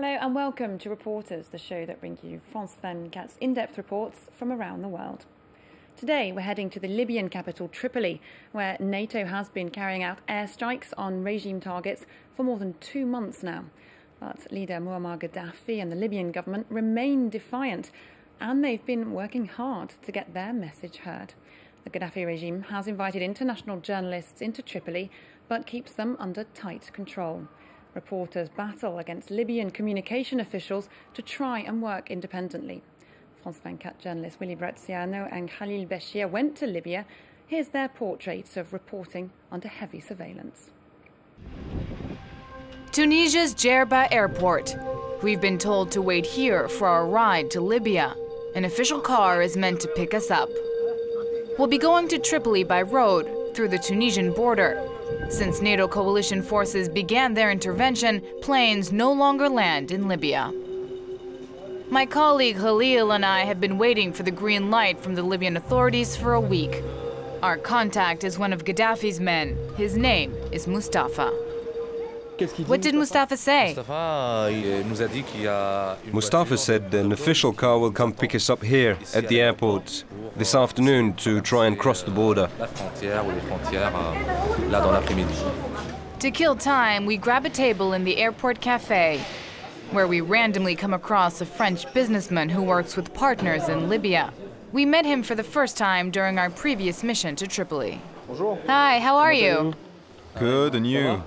Hello and welcome to Reporters, the show that brings you France 24's in-depth reports from around the world. Today we're heading to the Libyan capital Tripoli, where NATO has been carrying out airstrikes on regime targets for more than 2 months now. But leader Muammar Gaddafi and the Libyan government remain defiant, and they've been working hard to get their message heard. The Gaddafi regime has invited international journalists into Tripoli, but keeps them under tight control. Reporters battle against Libyan communication officials to try and work independently. France 24 journalists Willy Braziano and Khalil Beshir went to Libya. Here's their portraits of reporting under heavy surveillance. Tunisia's Djerba airport. We've been told to wait here for our ride to Libya. An official car is meant to pick us up. We'll be going to Tripoli by road through the Tunisian border. Since NATO coalition forces began their intervention, planes no longer land in Libya. My colleague Khalil and I have been waiting for the green light from the Libyan authorities for a week. Our contact is one of Gaddafi's men. His name is Mustafa. What did Mustafa say? Mustafa said an official car will come pick us up here at the airport this afternoon to try and cross the border. To kill time, we grab a table in the airport cafe, where we randomly come across a French businessman who works with partners in Libya. We met him for the first time during our previous mission to Tripoli. Hi, how are you? Good, and you?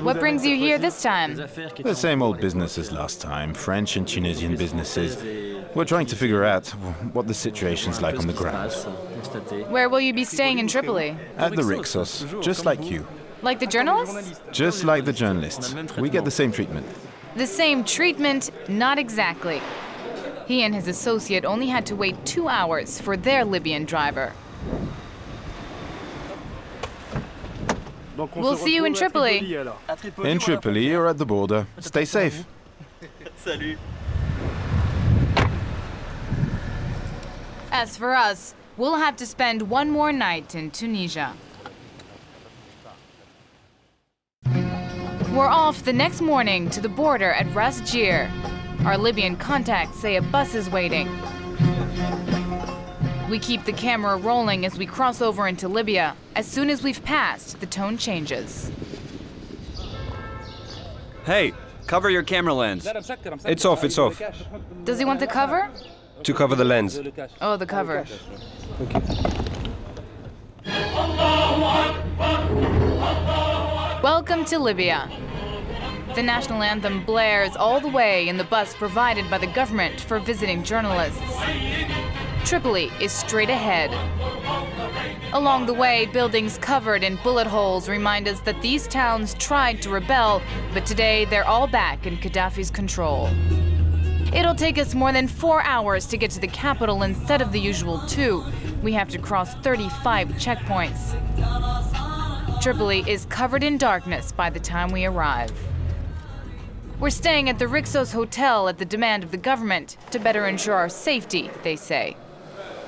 What brings you here this time? The same old business as last time, French and Tunisian businesses. We're trying to figure out what the situation's like on the ground. Where will you be staying in Tripoli? At the Rixos, just like you. Like the journalists? Just like the journalists. We get the same treatment. The same treatment? Not exactly. He and his associate only had to wait 2 hours for their Libyan driver. We'll see you in Tripoli. In Tripoli or at the border. Stay safe. Salut. As for us, we'll have to spend one more night in Tunisia. We're off the next morning to the border at Ras Jir. Our Libyan contacts say a bus is waiting. We keep the camera rolling as we cross over into Libya. As soon as we've passed, the tone changes. Hey, cover your camera lens. It's off, it's off. Does he want the cover? To cover the lens. Oh, the cover. Welcome to Libya. The national anthem blares all the way in the bus provided by the government for visiting journalists. Tripoli is straight ahead. Along the way, buildings covered in bullet holes remind us that these towns tried to rebel, but today they're all back in Gaddafi's control. It'll take us more than 4 hours to get to the capital instead of the usual 2. We have to cross 35 checkpoints. Tripoli is covered in darkness by the time we arrive. We're staying at the Rixos Hotel at the demand of the government to better ensure our safety, they say.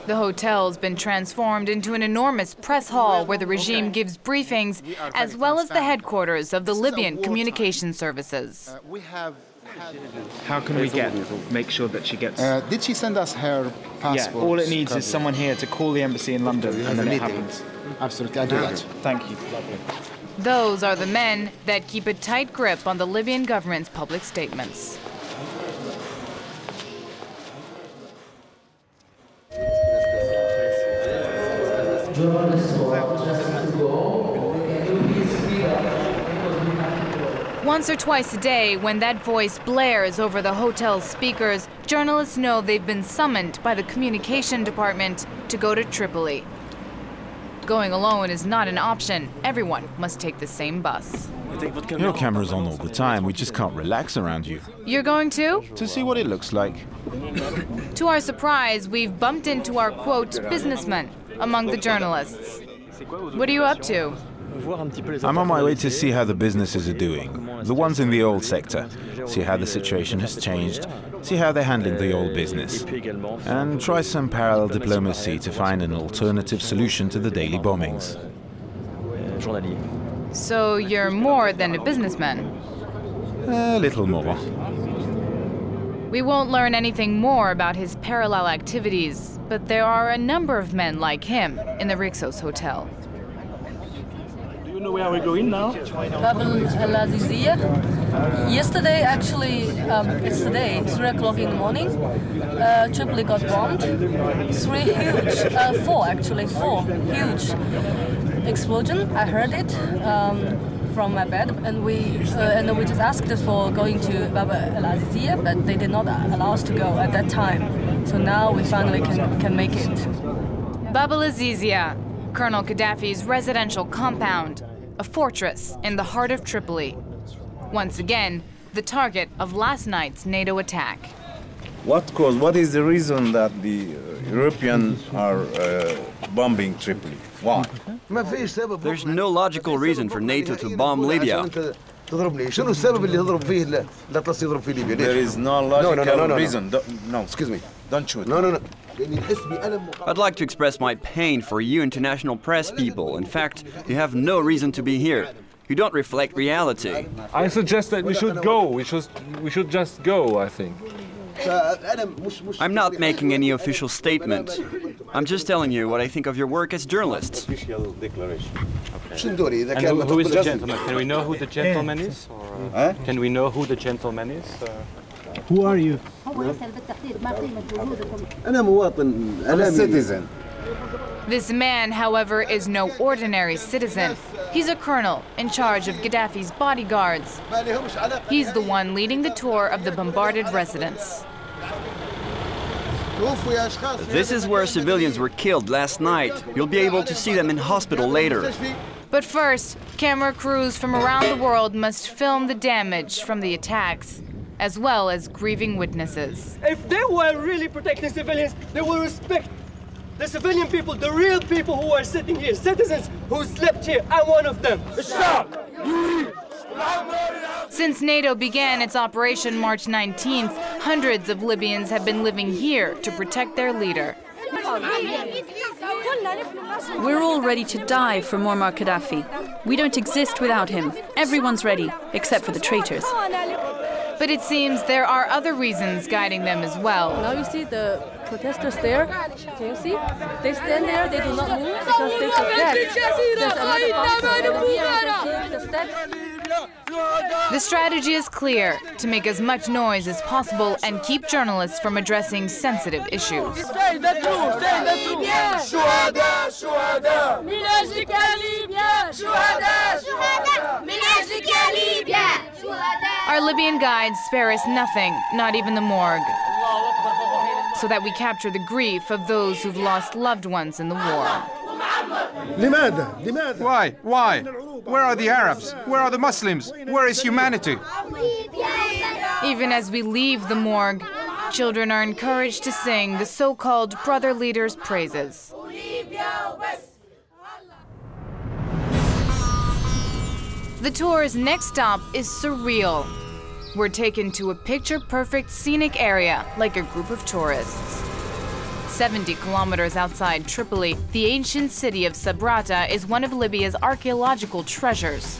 The hotel's been transformed into an enormous press hall where the regime gives briefings, as well as the headquarters of the Libyan Communication Services. How can we make sure that she gets... Did she send us her passport? Yeah, all it needs is someone here to call the embassy in London and then it happens. Absolutely, I'll do that. Thank you. Those are the men that keep a tight grip on the Libyan government's public statements. Once or twice a day, when that voice blares over the hotel's speakers, journalists know they've been summoned by the communication department to go to Tripoli. Going alone is not an option. Everyone must take the same bus. Your camera's on all the time. We just can't relax around you. You're going too? To see what it looks like. To our surprise, we've bumped into our, quote, businessman among the journalists. What are you up to? I'm on my way to see how the businesses are doing. The ones in the old sector. See how the situation has changed. See how they're handling the old business. And try some parallel diplomacy to find an alternative solution to the daily bombings. So you're more than a businessman? A little more. We won't learn anything more about his parallel activities, but there are a number of men like him in the Rixos Hotel. Do you know where we're going now? Bab el-Azizia. Yesterday, actually, it's today, 3 o'clock in the morning, Tripoli got bombed. Four huge explosion. I heard it from my bed, and we just asked for going to Bab el-Azizia, but they did not allow us to go at that time. So now we finally can make it. Bab el-Azizia, Colonel Gaddafi's residential compound, a fortress in the heart of Tripoli. Once again, the target of last night's NATO attack. What is the reason that the Europeans are bombing Tripoli? Why? There's no logical reason for NATO to bomb Libya. There is no logical reason. No, excuse me. Don't shoot. No. I'd like to express my pain for you international press people. In fact, you have no reason to be here. You don't reflect reality. I suggest that we should go. We should just go, I think. I'm not making any official statement. I'm just telling you what I think of your work as journalists. And who is the gentleman? Can we know who the gentleman is? Or, can we know who the gentleman is? Who are you? I'm a citizen. This man, however, is no ordinary citizen. He's a colonel in charge of Gaddafi's bodyguards. He's the one leading the tour of the bombarded residence. This is where civilians were killed last night. You'll be able to see them in hospital later. But first, camera crews from around the world must film the damage from the attacks, as well as grieving witnesses. If they were really protecting civilians, they will respect the civilian people, the real people who are sitting here, citizens who slept here. I'm one of them. Since NATO began its Operation March 19th, hundreds of Libyans have been living here to protect their leader. We're all ready to die for Muammar Gaddafi. We don't exist without him. Everyone's ready, except for the traitors. But it seems there are other reasons guiding them as well. Now you see the protesters there. Can you see? They stand there, they do not move because they forget. There's another The strategy is clear: to make as much noise as possible and keep journalists from addressing sensitive issues. Say the truth, say the truth. Shuhada, shuhada. Our Libyan guides spare us nothing, not even the morgue, so that we capture the grief of those who've lost loved ones in the war. Why? Why? Where are the Arabs? Where are the Muslims? Where is humanity? Even as we leave the morgue, children are encouraged to sing the so-called brother leader's praises. The tour's next stop is surreal. We're taken to a picture-perfect scenic area like a group of tourists. 70 kilometers outside Tripoli, the ancient city of Sabratha is one of Libya's archaeological treasures.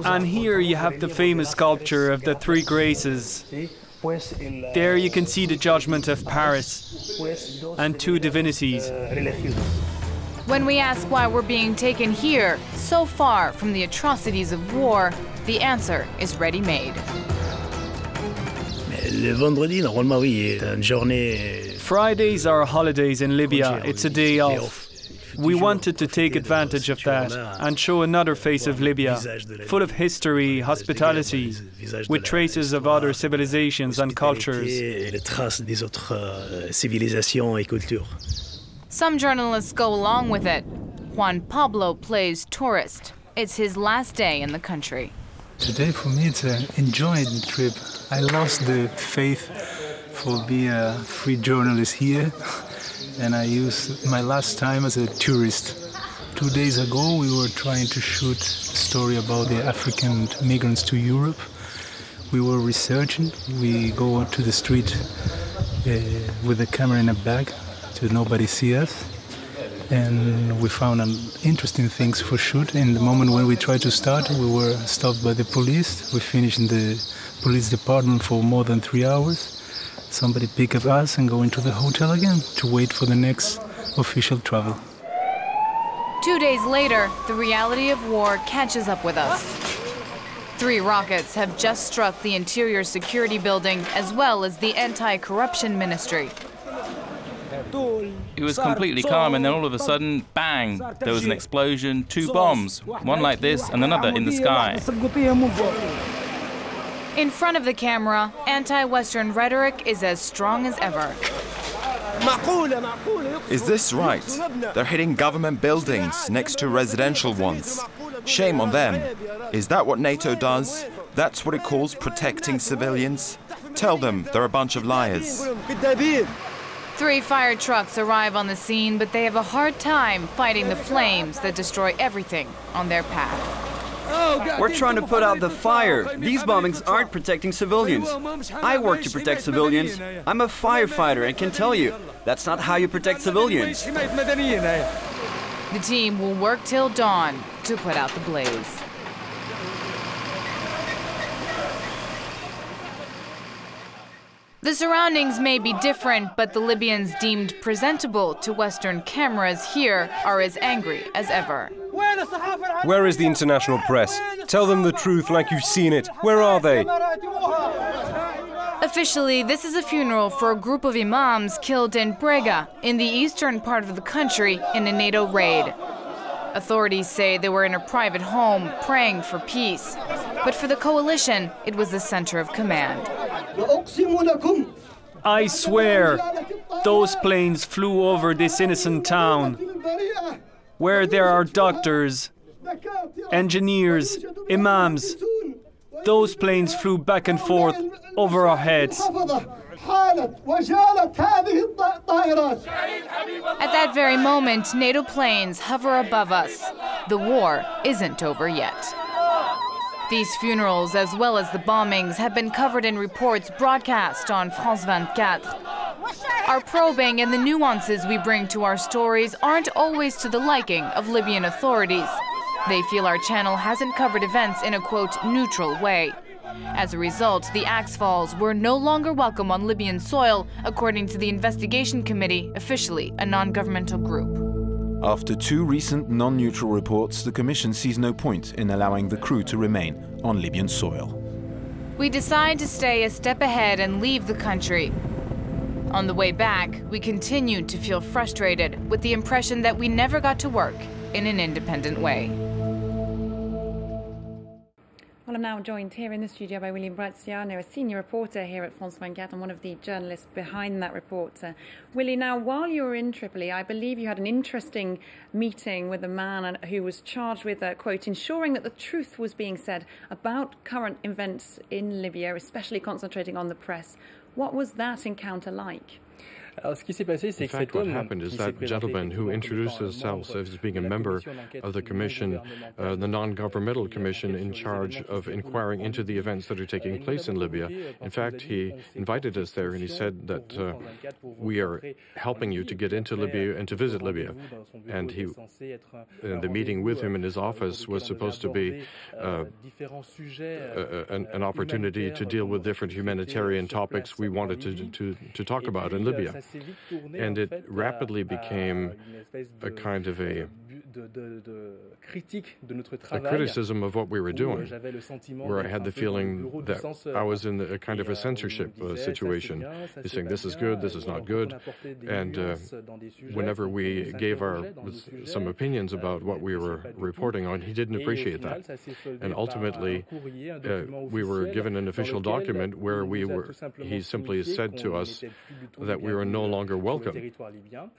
And here you have the famous sculpture of the Three Graces. There you can see the Judgment of Paris and two divinities. When we ask why we're being taken here, so far from the atrocities of war, the answer is ready-made. Fridays are holidays in Libya. It's a day off. We wanted to take advantage of that and show another face of Libya, full of history, hospitality, with traces of other civilizations and cultures. Some journalists go along with it. Juan Pablo plays tourist. It's his last day in the country. Today for me it's an enjoying trip. I lost the faith for being a free journalist here, and I used my last time as a tourist. 2 days ago we were trying to shoot a story about the African migrants to Europe. We were researching. We go out to the street with the camera in a bag so nobody see us. and we found interesting things for shoot. In the moment when we tried to start, we were stopped by the police. We finished in the police department for more than 3 hours. Somebody picked up us and go into the hotel again to wait for the next official travel. 2 days later, the reality of war catches up with us. 3 rockets have just struck the Interior Security Building as well as the Anti-Corruption Ministry. It was completely calm, and then all of a sudden, bang, there was an explosion, 2 bombs, one like this and another in the sky. In front of the camera, anti-Western rhetoric is as strong as ever. Is this right? They're hitting government buildings next to residential ones. Shame on them. Is that what NATO does? That's what it calls protecting civilians? Tell them they're a bunch of liars. 3 fire trucks arrive on the scene, but they have a hard time fighting the flames that destroy everything on their path. We're trying to put out the fire. These bombings aren't protecting civilians. I work to protect civilians. I'm a firefighter and can tell you, that's not how you protect civilians. The team will work till dawn to put out the blaze. The surroundings may be different, but the Libyans deemed presentable to Western cameras here are as angry as ever. Where is the international press? Tell them the truth like you've seen it. Where are they? Officially, this is a funeral for a group of imams killed in Brega, in the eastern part of the country, in a NATO raid. Authorities say they were in a private home praying for peace. But for the coalition, it was the center of command. I swear, those planes flew over this innocent town, where there are doctors, engineers, imams. Those planes flew back and forth over our heads. At that very moment, NATO planes hover above us. The war isn't over yet. These funerals, as well as the bombings, have been covered in reports broadcast on France 24. Our probing and the nuances we bring to our stories aren't always to the liking of Libyan authorities. They feel our channel hasn't covered events in a, quote, neutral way. As a result, the Axe Falls were no longer welcome on Libyan soil, according to the Investigation Committee, officially a non-governmental group. After 2 recent non-neutral reports, the Commission sees no point in allowing the crew to remain on Libyan soil. We decide to stay a step ahead and leave the country. On the way back, we continued to feel frustrated with the impression that we never got to work in an independent way. Well, I'm now joined here in the studio by William Braziano, a senior reporter here at France 24 and one of the journalists behind that report. Willie, now, while you were in Tripoli, I believe you had an interesting meeting with a man who was charged with, quote, ensuring that the truth was being said about current events in Libya, especially concentrating on the press. What was that encounter like? In fact, what happened is that gentleman who introduced himself as being a member of the commission, the non-governmental commission in charge of inquiring into the events that are taking place in Libya. In fact, he invited us there and he said that we are helping you to get into Libya and to visit Libya. And the meeting with him in his office was supposed to be an opportunity to deal with different humanitarian topics we wanted to talk about in Libya. And it rapidly became a kind of a criticism of what we were doing, where I had the feeling that I was in a kind of a censorship situation. He's saying, this is good, this is not good. And whenever we gave some opinions about what we were reporting on, he didn't appreciate that. And ultimately, we were given an official document where he simply said to us that we were no longer welcome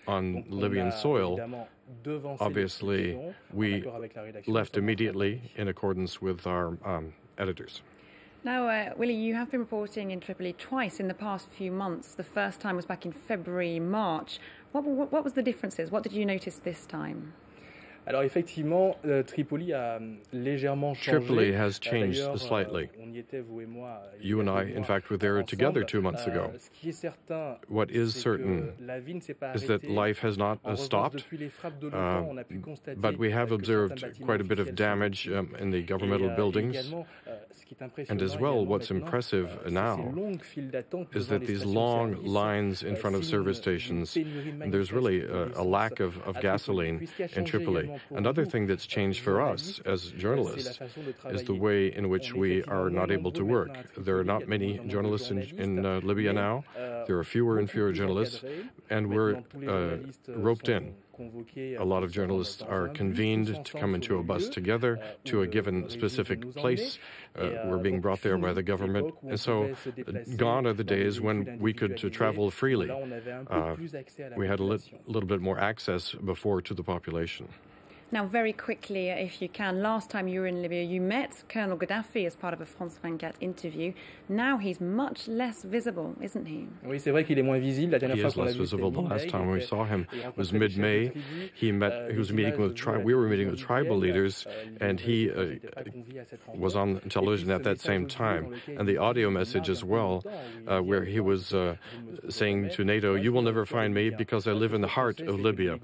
on Libyan soil. Obviously, we left immediately in accordance with our editors. Now, Willie, you have been reporting in Tripoli twice in the past few months. The first time was back in February, March. What was the differences? What did you notice this time? Tripoli has changed slightly. You and I, in fact, were there together 2 months ago. What is certain is that life has not stopped, but we have observed quite a bit of damage in the governmental buildings. And as well, what's impressive now is that these long lines in front of service stations, and there's really a lack of gasoline in Tripoli. Another thing that's changed for us as journalists is the way in which we are not able to work. There are not many journalists in Libya now. There are fewer and fewer journalists, and we're roped in. A lot of journalists are convened to come into a bus together to a given specific place. We're being brought there by the government. And so gone are the days when we could travel freely. We had a little bit more access before to the population. Now, very quickly, if you can, last time you were in Libya, you met Colonel Gaddafi as part of a France 24 interview. Now he's much less visible, isn't he? He is less visible. The last time we saw him was mid-May. He was meeting with we were meeting with tribal leaders, and he was on television at that same time. And the audio message as well, where he was saying to NATO, "You will never find me because I live in the heart of Libya."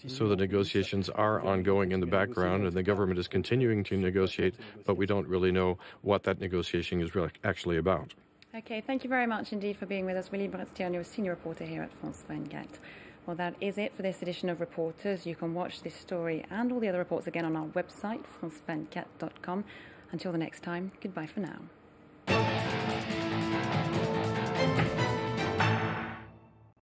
So the negotiations are ongoing in the background, and the government is continuing to negotiate, but we don't really know what that negotiation is really actually about. Okay, thank you very much indeed for being with us. Willy Bretstian, you're a senior reporter here at France 24. Well, that is it for this edition of Reporters. You can watch this story and all the other reports again on our website, france24.com. Until the next time, goodbye for now.